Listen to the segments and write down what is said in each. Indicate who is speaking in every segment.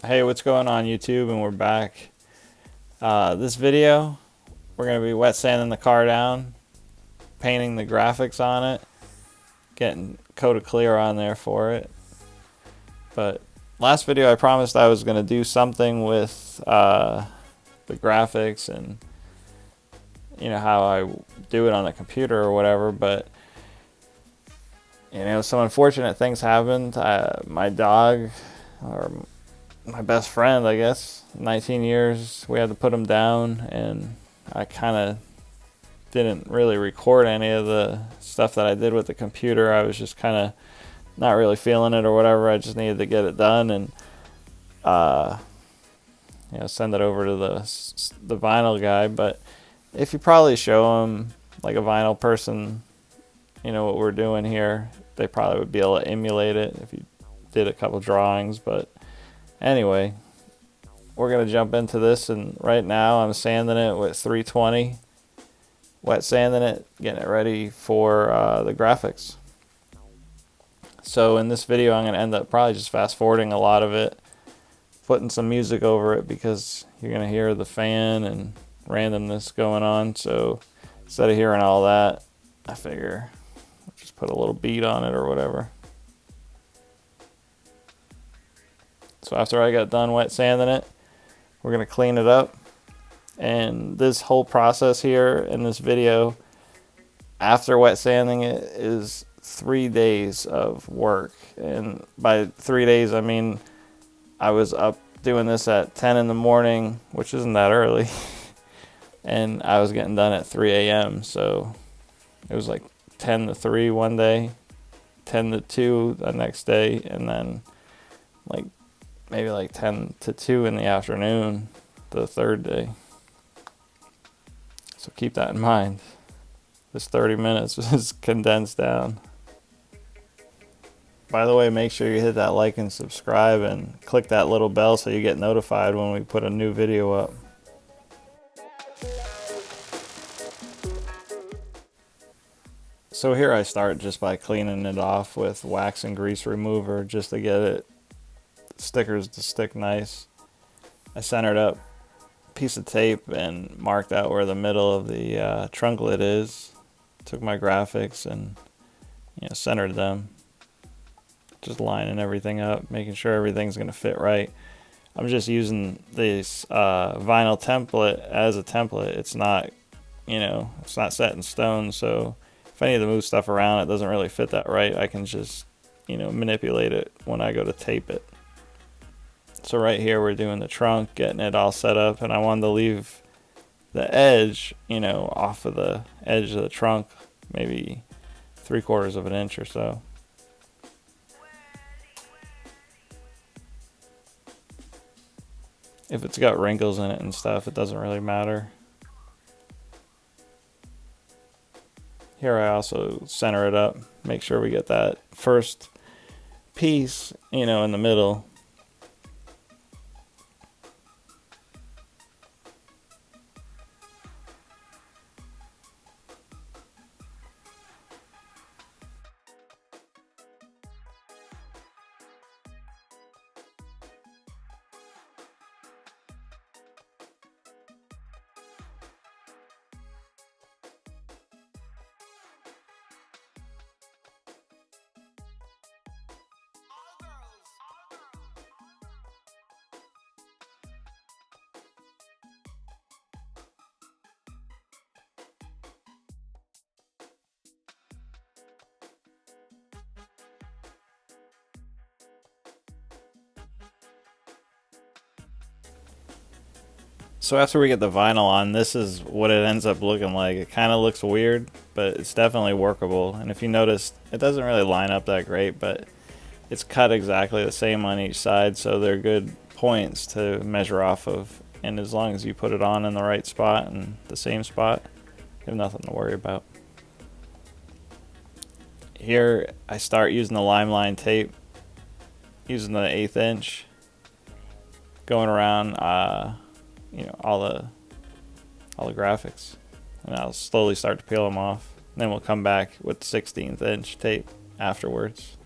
Speaker 1: Hey, what's going on YouTube? And we're back. This video, we're going to be wet sanding the car down, painting the graphics on it, getting coat of clear on there for it. But last video I promised I was going to do something with the graphics and how I do it on the computer or whatever, but some unfortunate things happened. My dog, or my best friend, I guess, 19 years, we had to put him down, and I kind of didn't really record any of the stuff that I did with the computer. I was just kind of not really feeling it or whatever. I just needed to get it done and send it over to the vinyl guy. But if you probably show him, like a vinyl person, what we're doing here, they probably would be able to emulate it if you did a couple drawings. But anyway, we're going to jump into this, and right now I'm sanding it with 320, wet sanding it, getting it ready for the graphics. So in this video I'm going to end up probably just fast forwarding a lot of it, putting some music over it because you're going to hear the fan and randomness going on. So instead of hearing all that, I figure I'll just put a little beat on it or whatever. So after I got done wet sanding it, we're going to clean it up. And this whole process here in this video, after wet sanding it, is 3 days of work. And by 3 days, I mean I was up doing this at 10 in the morning, which isn't that early. And I was getting done at 3 a.m. So it was like 10 to 3 one day, 10 to 2 the next day, and then maybe like 10 to 2 in the afternoon the third day. So keep that in mind. This 30 minutes is condensed down. By the way, make sure you hit that like and subscribe and click that little bell so you get notified when we put a new video up. So here I start just by cleaning it off with wax and grease remover just to get it stickers to stick nice. I centered up a piece of tape and marked out where the middle of the trunk lid is. Took my graphics and centered them. Just lining everything up, making sure everything's going to fit right. I'm just using this vinyl template as a template. It's not, it's not set in stone. So if I need to move stuff around, it doesn't really fit that right, I can just, manipulate it when I go to tape it. So right here we're doing the trunk, getting it all set up, and I wanted to leave the edge, off of the edge of the trunk, maybe 3/4 of an inch or so. If it's got wrinkles in it and stuff, it doesn't really matter. Here I also center it up, make sure we get that first piece, in the middle. So after we get the vinyl on, this is what it ends up looking like. It kind of looks weird, but it's definitely workable. And if you notice, it doesn't really line up that great, but it's cut exactly the same on each side, so they're good points to measure off of. And as long as you put it on in the right spot and the same spot, you have nothing to worry about. Here I start using the line tape, using the 1/8 inch, going around all the graphics, and I'll slowly start to peel them off. And then we'll come back with 16th inch tape afterwards.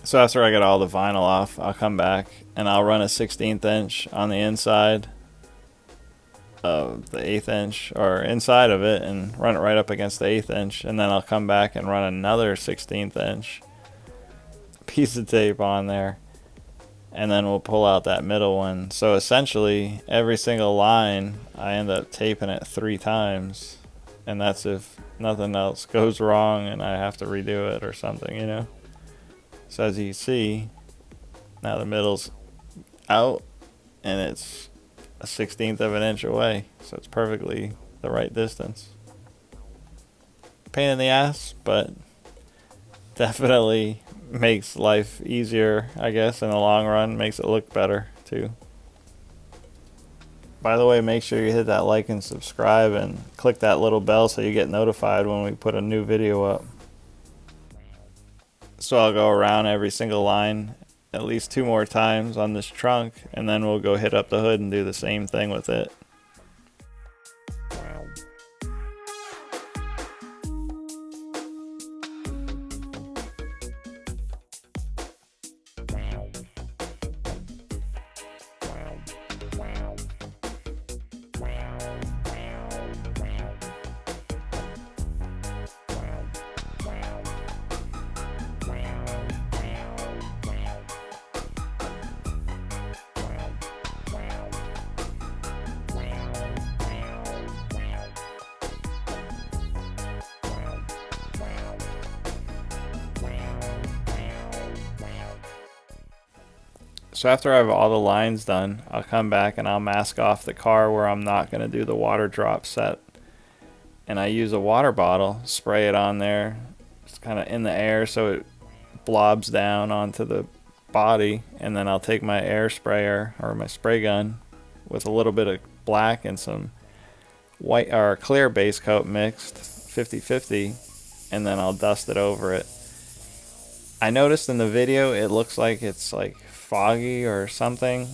Speaker 1: So after I get all the vinyl off, I'll come back and I'll run a 16th inch on the inside of the 1/8 inch, or inside of it, and run it right up against the 1/8 inch, and then I'll come back and run another 16th inch piece of tape on there, and then we'll pull out that middle one. So essentially every single line I end up taping it 3 times, and that's if nothing else goes wrong and I have to redo it or something, you know. So as you see, now the middle's out and it's a 1/16 of an inch away, so it's perfectly the right distance. Pain in the ass, but definitely makes life easier, I guess, in the long run. Makes it look better too. By the way, make sure you hit that like and subscribe and click that little bell so you get notified when we put a new video up. So I'll go around every single line at least 2 more times on this trunk, and then we'll go hit up the hood and do the same thing with it. So after I have all the lines done, I'll come back and I'll mask off the car where I'm not going to do the water drop set. And I use a water bottle, spray it on there, just kind of in the air so it blobs down onto the body. And then I'll take my air sprayer or my spray gun with a little bit of black and some white or clear base coat mixed 50-50, and then I'll dust it over it. I noticed in the video it looks like it's like foggy or something,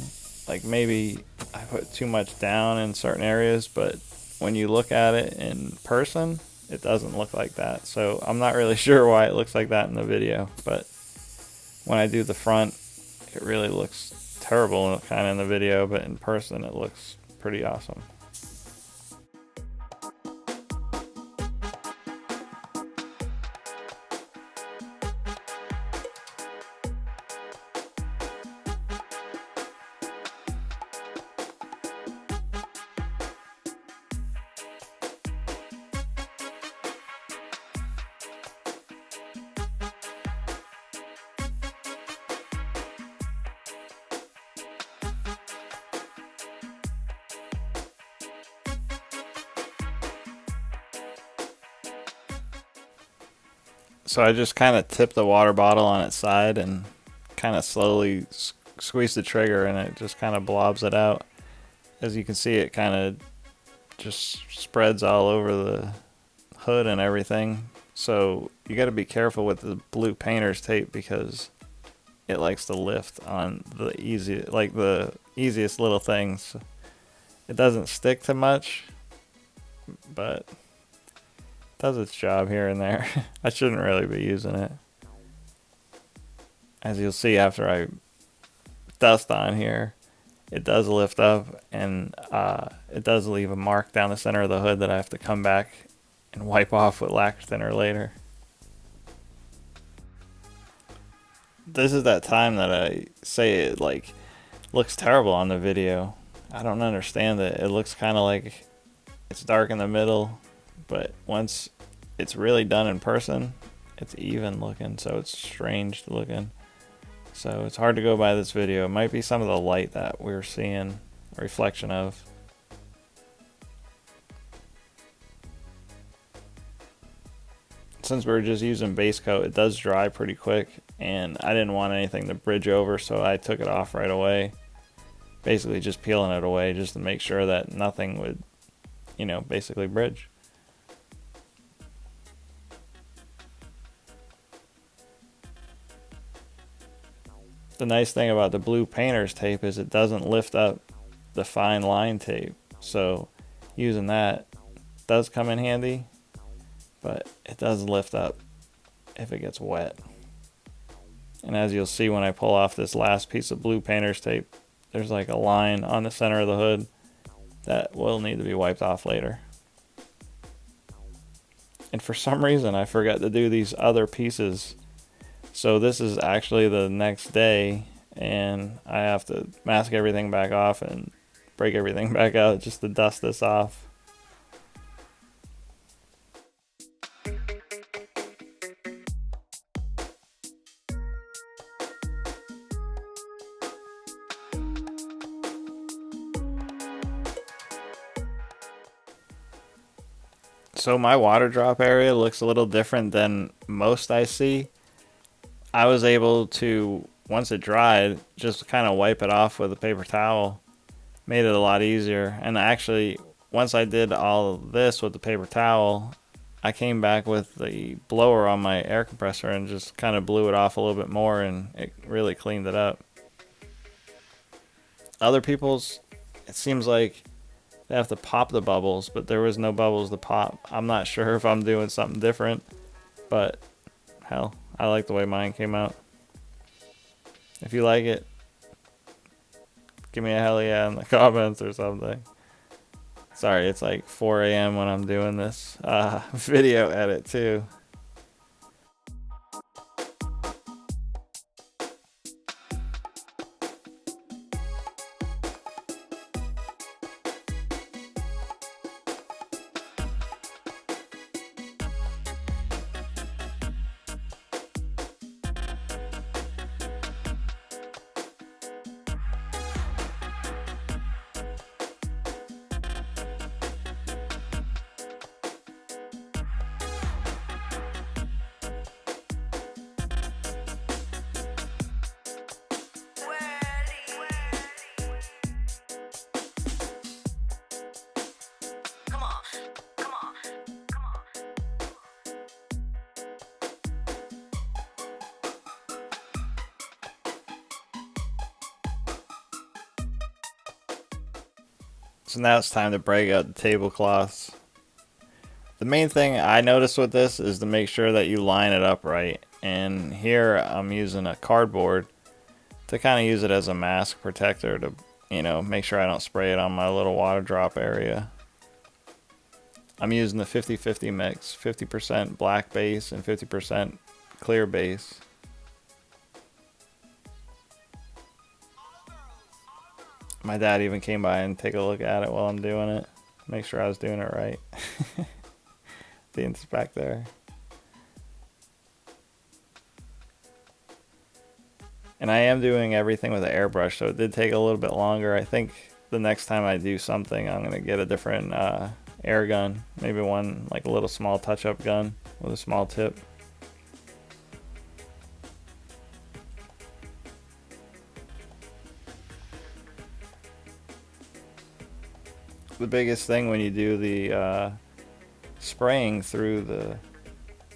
Speaker 1: like maybe I put too much down in certain areas, but when you look at it in person it doesn't look like that. So I'm not really sure why it looks like that in the video, but when I do the front it really looks terrible kind of in the video, but in person it looks pretty awesome. So I just kind of tip the water bottle on its side and kind of slowly squeeze the trigger, and it just kind of blobs it out. As you can see, it kind of just spreads all over the hood and everything. So you got to be careful with the blue painter's tape because it likes to lift on the easiest little things. It doesn't stick to much, but does its job here and there. I shouldn't really be using it. As you'll see after I dust on here, it does lift up, and it does leave a mark down the center of the hood that I have to come back and wipe off with lacquer thinner later. This is that time that I say it looks terrible on the video. I don't understand it. It looks kind of like It's dark in the middle, but once it's really done in person, it's even looking, so it's strange looking. So it's hard to go by this video. It might be some of the light that we're seeing a reflection of. Since we're just using base coat, it does dry pretty quick, and I didn't want anything to bridge over, so I took it off right away. Basically just peeling it away just to make sure that nothing would, you know, basically bridge. The nice thing about the blue painter's tape is it doesn't lift up the fine line tape, so using that does come in handy, but it does lift up if it gets wet. And as you'll see when I pull off this last piece of blue painter's tape, there's like a line on the center of the hood that will need to be wiped off later. And for some reason I forgot to do these other pieces. So this is actually the next day, and I have to mask everything back off and break everything back out just to dust this off. So my water drop area looks a little different than most I see. I was able to, once it dried, just kind of wipe it off with a paper towel. Made it a lot easier. And actually, once I did all of this with the paper towel, I came back with the blower on my air compressor and just kind of blew it off a little bit more, and it really cleaned it up. Other people's, it seems like they have to pop the bubbles, but there was no bubbles to pop. I'm not sure if I'm doing something different, but hell, I like the way mine came out. If you like it, give me a hell yeah in the comments or something. Sorry, it's like 4 a.m. when I'm doing this video edit too. So now it's time to break out the tablecloths. The main thing I noticed with this is to make sure that you line it up right. And here I'm using a cardboard to kind of use it as a mask protector to, you know, make sure I don't spray it on my little water drop area. I'm using the 50-50 mix, 50% black base and 50% clear base. My dad even came by and take a look at it while I'm doing it. Make sure I was doing it right. The inspector. And I am doing everything with an airbrush, so it did take a little bit longer. I think the next time I do something, I'm going to get a different air gun. Maybe one, like a little small touch-up gun with a small tip. The biggest thing when you do the spraying through the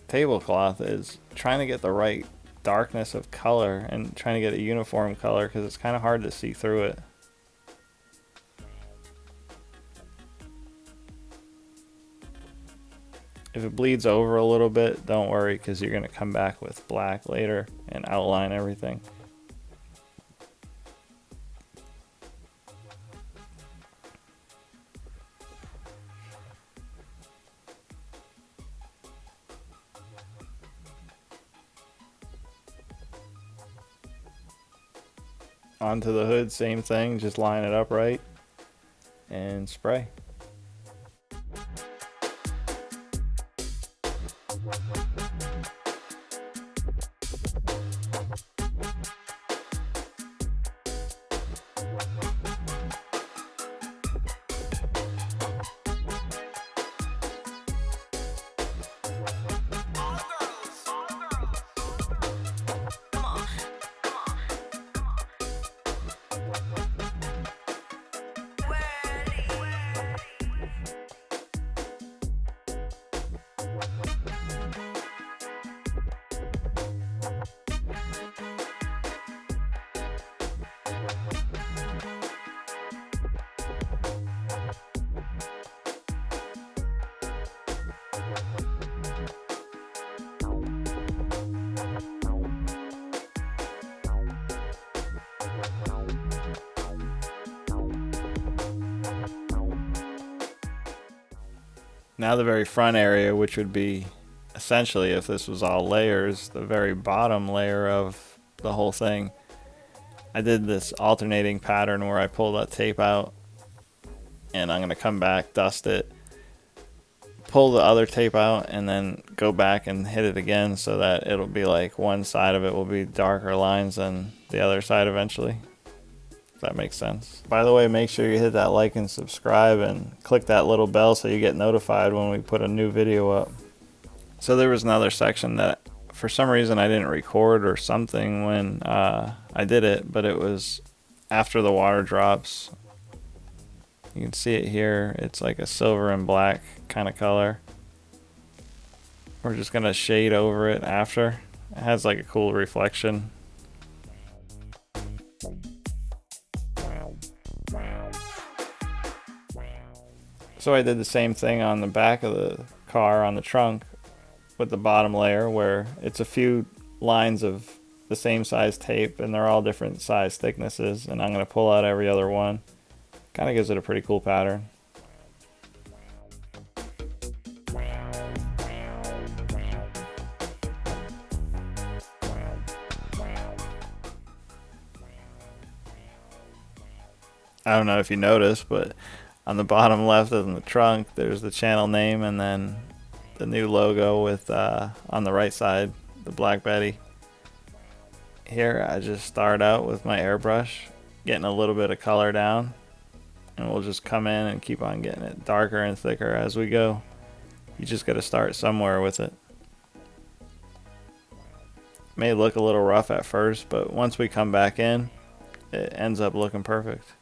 Speaker 1: tablecloth is trying to get the right darkness of color and trying to get a uniform color, because it's kind of hard to see through it. If it bleeds over a little bit, don't worry, because you're going to come back with black later and outline everything. Onto the hood, same thing, just line it up right and spray. Now the very front area, which would be essentially, if this was all layers, the very bottom layer of the whole thing, I did this alternating pattern where I pull that tape out and I'm going to come back, dust it, pull the other tape out, and then go back and hit it again so that it'll be like one side of it will be darker lines than the other side eventually. If that makes sense. By the way, make sure you hit that like and subscribe and click that little bell so you get notified when we put a new video up. So there was another section that for some reason I didn't record or something when I did it, but it was after the water drops. You can see it here. It's like a silver and black kind of color. We're just gonna shade over it after. It has like a cool reflection. So I did the same thing on the back of the car on the trunk with the bottom layer where it's a few lines of the same size tape and they're all different size thicknesses, and I'm going to pull out every other one. Kind of gives it a pretty cool pattern. I don't know if you noticed, but on the bottom left of the trunk, there's the channel name and then the new logo with, on the right side, the Black Betty. Here, I just start out with my airbrush, getting a little bit of color down, and we'll just come in and keep on getting it darker and thicker as we go. You just got to start somewhere with it. May look a little rough at first, but once we come back in, it ends up looking perfect.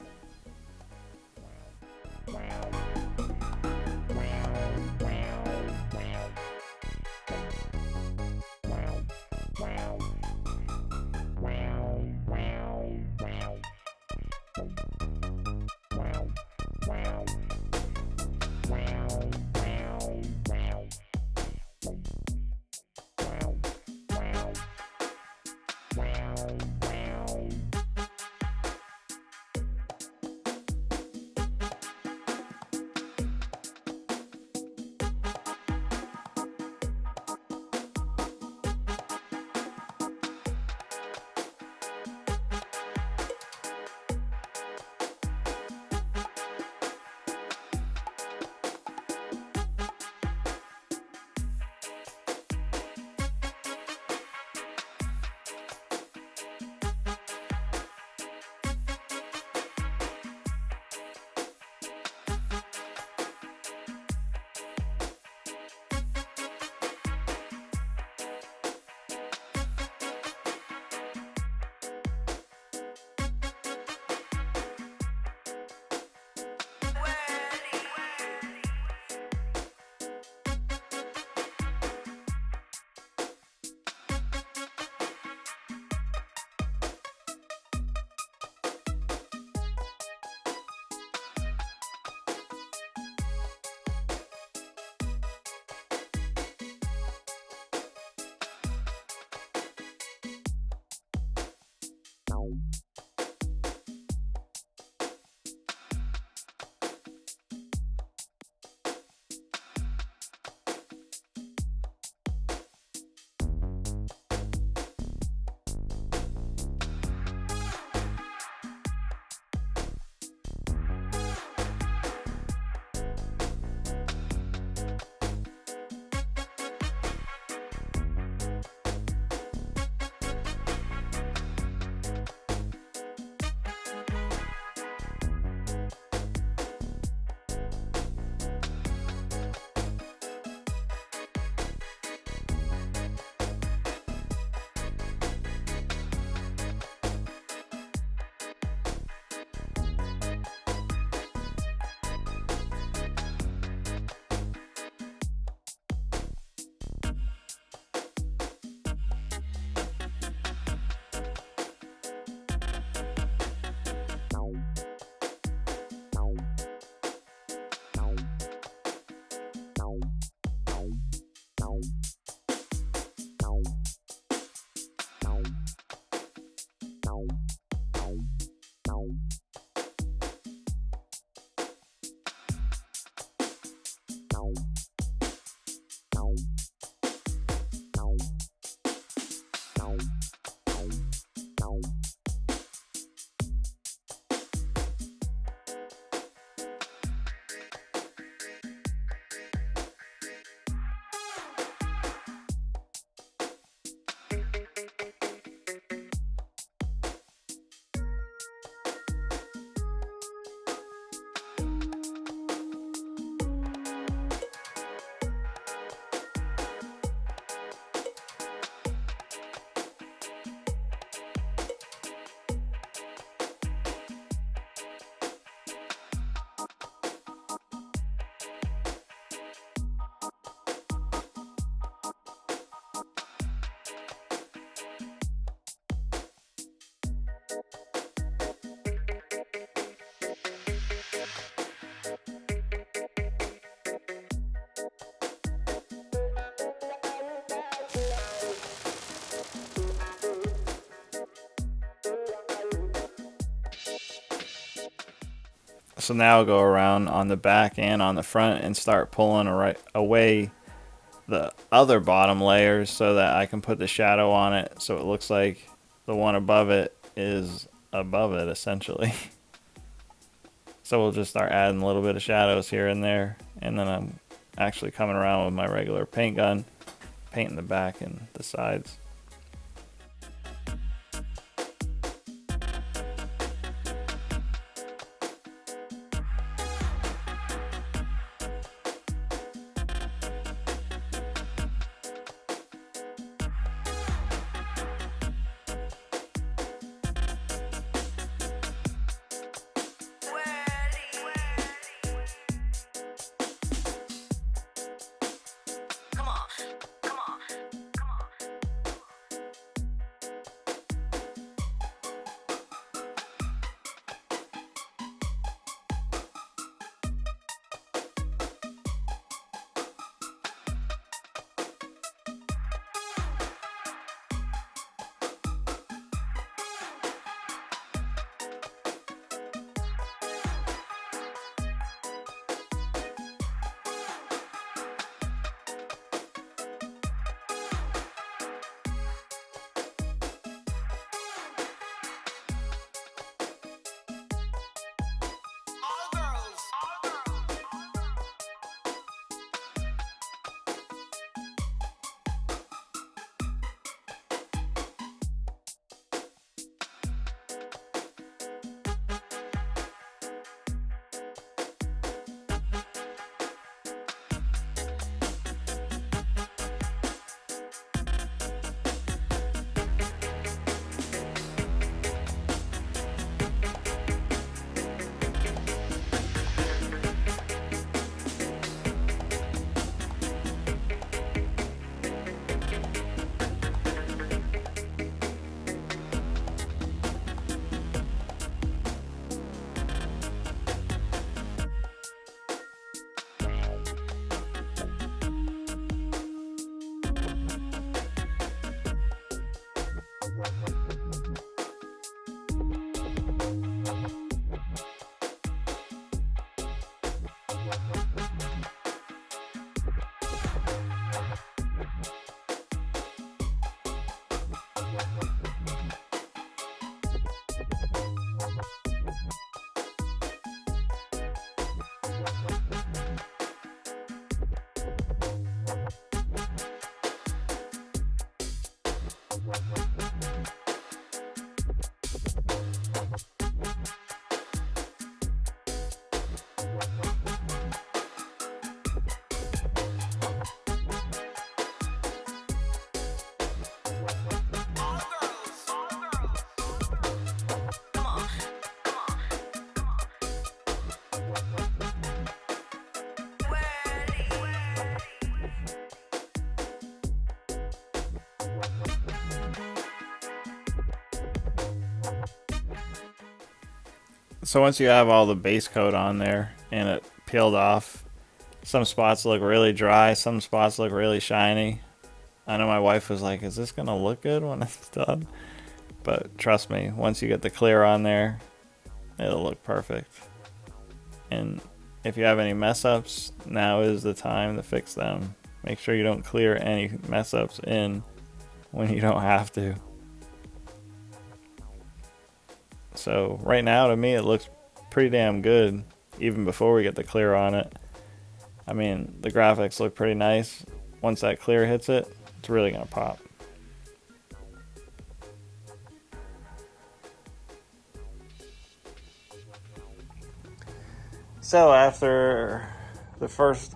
Speaker 1: So now I'll go around on the back and on the front and start pulling away the other bottom layers so that I can put the shadow on it so it looks like the one above it is above it essentially. So we'll just start adding a little bit of shadows here and there, and then I'm actually coming around with my regular paint gun, painting the back and the sides. So once you have all the base coat on there and it peeled off, some spots look really dry, some spots look really shiny. I know my wife was like, is this gonna look good when it's done? But trust me, once you get the clear on there, it'll look perfect. And if you have any mess ups, now is the time to fix them. Make sure you don't clear any mess ups in when you don't have to. So right now, to me, it looks pretty damn good, even before we get the clear on it. I mean, the graphics look pretty nice. Once that clear hits it, it's really gonna pop. So after the first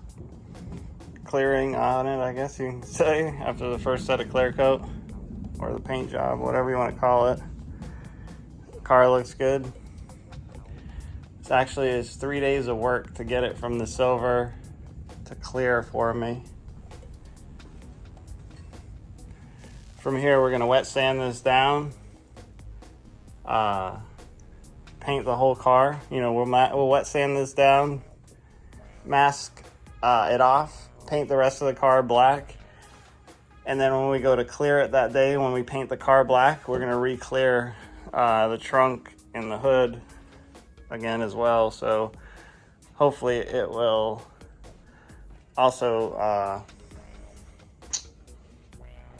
Speaker 1: clearing on it, I guess you can say, after the first set of clear coat, or the paint job, whatever you want to call it, the car looks good. It's actually is 3 days of work to get it from the silver to clear for me. From here, we're gonna wet sand this down, paint the whole car. You know, we'll wet sand this down, mask it off, paint the rest of the car black, and then when we go to clear it that day, when we paint the car black, we're gonna re-clear the trunk and the hood again as well. So hopefully it will also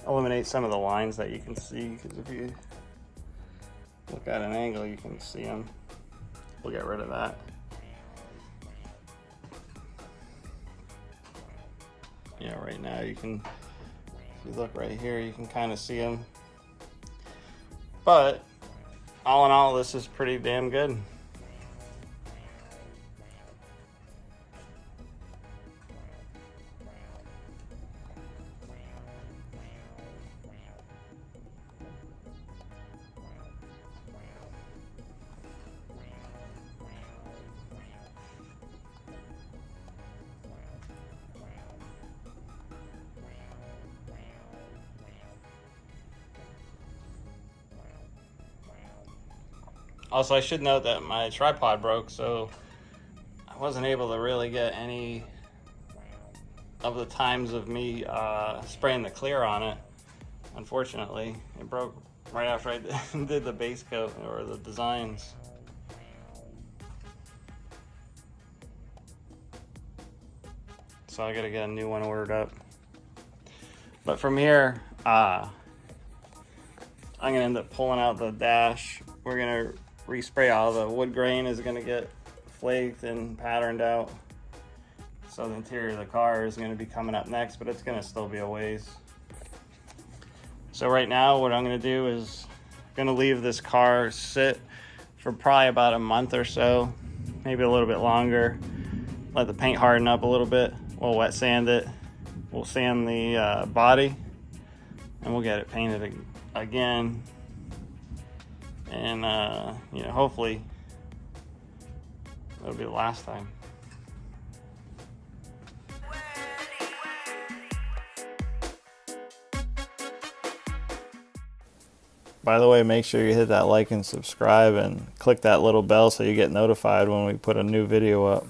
Speaker 1: eliminate some of the lines that you can see, because if you look at an angle you can see them. We'll get rid of that. Yeah, right now you can, if you look right here, you can kind of see them. But all in all, this is pretty damn good. Also, I should note that my tripod broke, so I wasn't able to really get any of the times of me spraying the clear on it. Unfortunately, it broke right after I did the base coat or the designs. So I gotta get a new one ordered up. But from here, I'm gonna end up pulling out the dash. We're gonna respray all the wood grain is gonna get flaked and patterned out. So the interior of the car is gonna be coming up next, but it's gonna still be a ways. So right now what I'm gonna do is gonna leave this car sit for probably about a month or so, maybe a little bit longer. Let the paint harden up a little bit. We'll wet sand it. We'll sand the body and we'll get it painted again. And you know, hopefully it'll be the last time. By the way, make sure you hit that like and subscribe and click that little bell so you get notified when we put a new video up.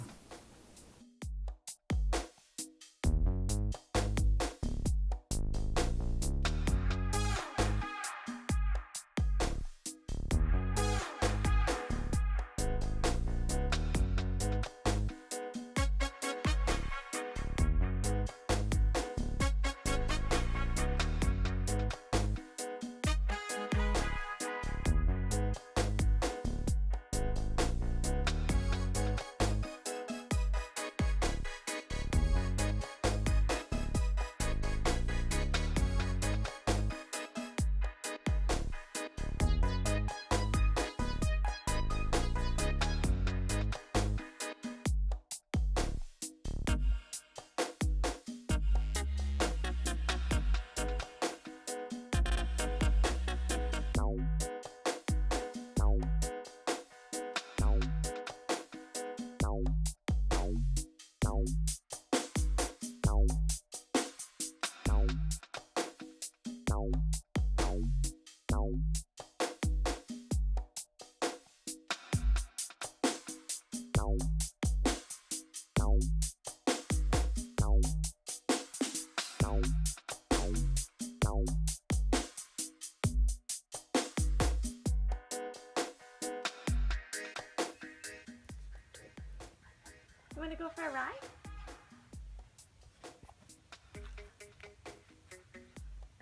Speaker 2: You want to go for a ride?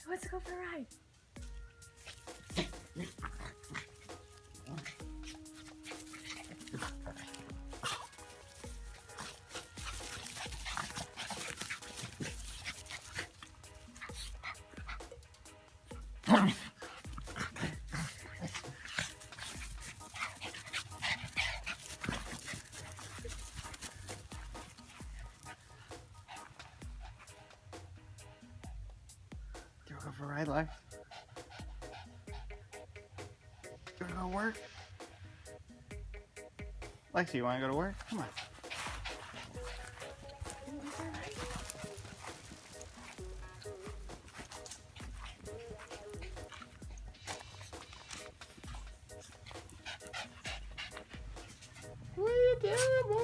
Speaker 2: Who wants to go for a ride?
Speaker 1: Go for a ride, Lex? You wanna go to work? Lexi, you wanna go to work? Come on. What are you doing,